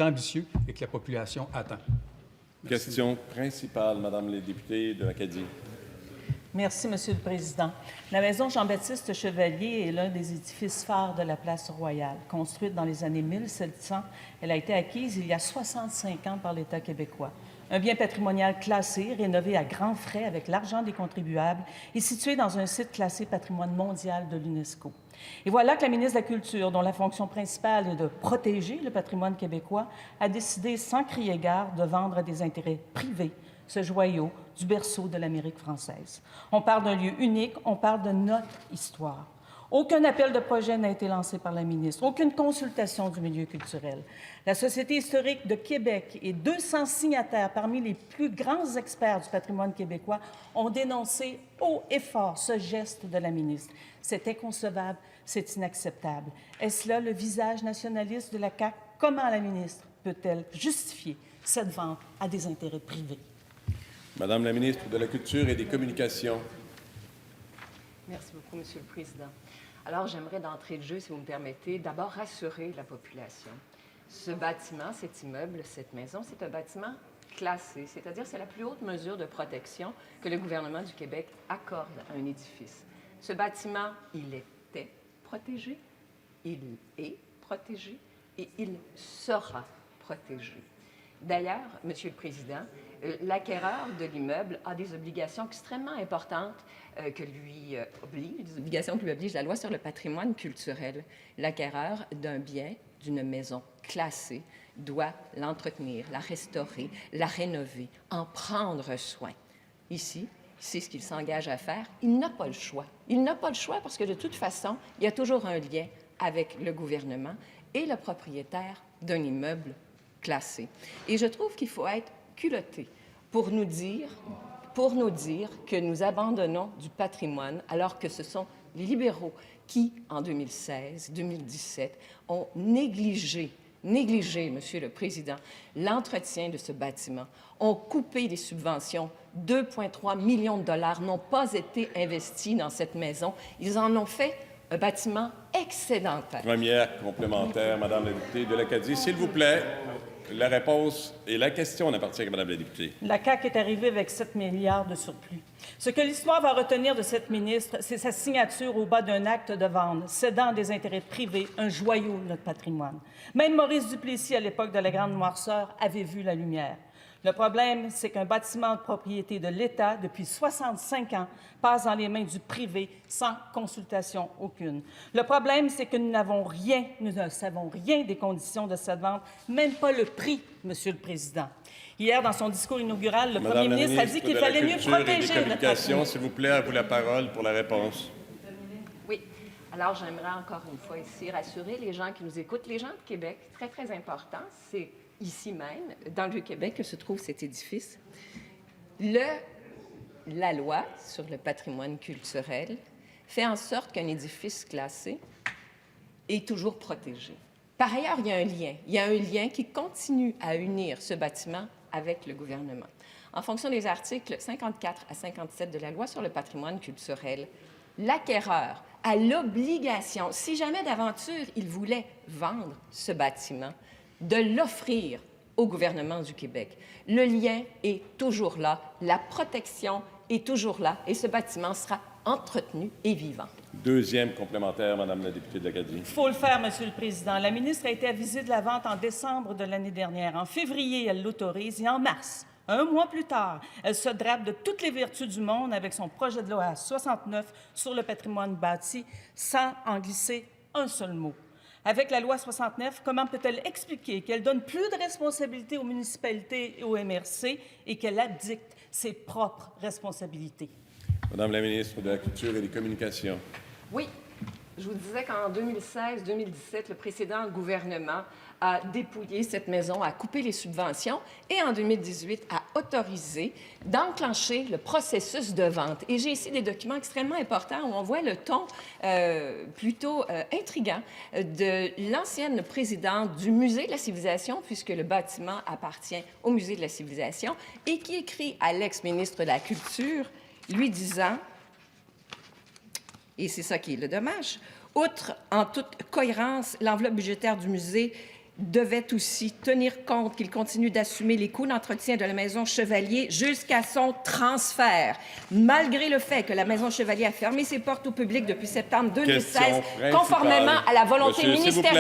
ambitieux et que la population attend. Merci. Question principale, Madame la députée de l'Acadie. Merci, Monsieur le Président. La maison Jean-Baptiste Chevalier est l'un des édifices phares de la place Royale. Construite dans les années 1700, elle a été acquise il y a 65 ans par l'État québécois. Un bien patrimonial classé, rénové à grands frais avec l'argent des contribuables et situé dans un site classé patrimoine mondial de l'UNESCO. Et voilà que la ministre de la Culture, dont la fonction principale est de protéger le patrimoine québécois, a décidé sans crier gare de vendre à des intérêts privés ce joyau du berceau de l'Amérique française. On parle d'un lieu unique, on parle de notre histoire. Aucun appel de projet n'a été lancé par la ministre, aucune consultation du milieu culturel. La Société historique de Québec et 200 signataires parmi les plus grands experts du patrimoine québécois ont dénoncé haut et fort ce geste de la ministre. C'est inconcevable, c'est inacceptable. Est-ce là le visage nationaliste de la CAQ? Comment la ministre peut-elle justifier cette vente à des intérêts privés? Madame la ministre de la Culture et des Communications. Merci beaucoup, Monsieur le Président. Alors, j'aimerais d'entrée de jeu, si vous me permettez, d'abord rassurer la population. Ce bâtiment, cet immeuble, cette maison, c'est un bâtiment classé, c'est-à-dire c'est la plus haute mesure de protection que le gouvernement du Québec accorde à un édifice. Ce bâtiment, il était protégé, il est protégé et il sera protégé. D'ailleurs, Monsieur le Président, l'acquéreur de l'immeuble a des obligations extrêmement importantes des obligations que lui oblige la loi sur le patrimoine culturel. L'acquéreur d'un bien, d'une maison classée, doit l'entretenir, la restaurer, la rénover, en prendre soin. Ici, c'est ce qu'il s'engage à faire. Il n'a pas le choix. Il n'a pas le choix parce que de toute façon, il y a toujours un lien avec le gouvernement et le propriétaire d'un immeuble classé. Et je trouve qu'il faut être culotté pour nous dire que nous abandonnons du patrimoine alors que ce sont les libéraux qui, en 2016-2017, ont négligé, Monsieur le Président, l'entretien de ce bâtiment, ont coupé des subventions. 2,3 millions de dollars n'ont pas été investis dans cette maison. Ils en ont fait un bâtiment excédentaire. Première complémentaire, Madame la députée de l'Acadie. S'il vous plaît, la réponse et la question n'appartiennent qu'à Madame la députée. La CAQ est arrivée avec 7 milliards de surplus. Ce que l'histoire va retenir de cette ministre, c'est sa signature au bas d'un acte de vente, cédant à des intérêts privés un joyau de notre patrimoine. Même Maurice Duplessis, à l'époque de la Grande Noirceur, avait vu la lumière. Le problème, c'est qu'un bâtiment de propriété de l'État, depuis 65 ans, passe dans les mains du privé sans consultation aucune. Le problème, c'est que nous ne savons rien des conditions de cette vente, même pas le prix, Monsieur le Président. Hier, dans son discours inaugural, le premier ministre a dit qu'il fallait mieux protéger notre patrimoine. S'il vous plaît, à vous la parole pour la réponse. Oui. Alors, j'aimerais encore une fois ici rassurer les gens qui nous écoutent, les gens de Québec, très, très important, c'est ici même, dans le Vieux-Québec, que se trouve cet édifice. La loi sur le patrimoine culturel fait en sorte qu'un édifice classé est toujours protégé. Par ailleurs, il y a un lien. Il y a un lien qui continue à unir ce bâtiment avec le gouvernement. En fonction des articles 54 à 57 de la loi sur le patrimoine culturel, l'acquéreur a l'obligation, si jamais d'aventure il voulait vendre ce bâtiment, de l'offrir au gouvernement du Québec. Le lien est toujours là, la protection est toujours là et ce bâtiment sera entretenu et vivant. Deuxième complémentaire, Madame la députée de l'Acadie. Il faut le faire, Monsieur le Président. La ministre a été avisée de la vente en décembre de l'année dernière. En février, elle l'autorise et en mars, un mois plus tard, elle se drape de toutes les vertus du monde avec son projet de loi 69 sur le patrimoine bâti sans en glisser un seul mot. Avec la loi 69, comment peut-elle expliquer qu'elle donne plus de responsabilités aux municipalités et aux MRC et qu'elle abdique ses propres responsabilités? Madame la ministre de la Culture et des Communications. Oui, je vous disais qu'en 2016-2017, le précédent gouvernement a dépouillé cette maison, a coupé les subventions et en 2018 a autorisé d'enclencher le processus de vente. Et j'ai ici des documents extrêmement importants où on voit le ton plutôt intriguant de l'ancienne présidente du Musée de la Civilisation, puisque le bâtiment appartient au Musée de la Civilisation, et qui écrit à l'ex-ministre de la Culture, lui disant, et c'est ça qui est le dommage, outre en toute cohérence l'enveloppe budgétaire du musée devait aussi tenir compte qu'il continue d'assumer les coûts d'entretien de la Maison Chevalier jusqu'à son transfert. Malgré le fait que la Maison Chevalier a fermé ses portes au public depuis septembre 2016, Question principale. conformément à la volonté Monsieur, s'il vous ministérielle